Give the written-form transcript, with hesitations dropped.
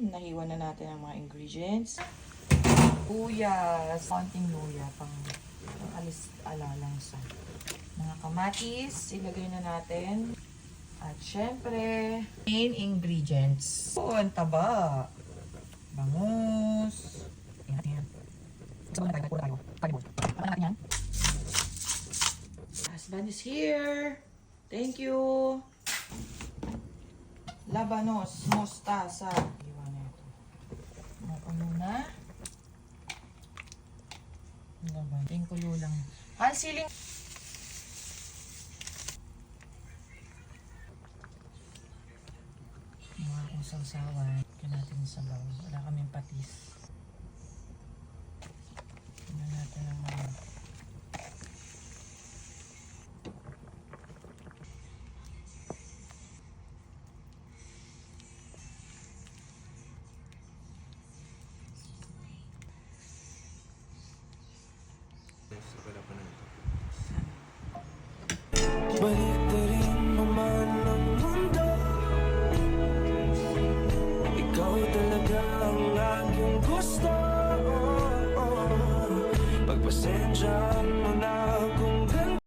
Nahiwa na natin ang mga ingredients. Luya, konting luya pang alis alalang sa mga kamatis. Ilagay na natin. At syempre, main ingredients. Oh, ang taba. Bangus. Ayan natin yan. Sabaw na tayo. Puro tayo. Kalibol. Tapan natin yan. Husband is here. Thank you. Labanos, mostasa. Iwan na ito. Makulo na. Laban. Tingkulo lang. Hansiling. Mga akong sausawan. Kaya natin sa sabaw. Wala kaming patis. Tingnan natin ang mga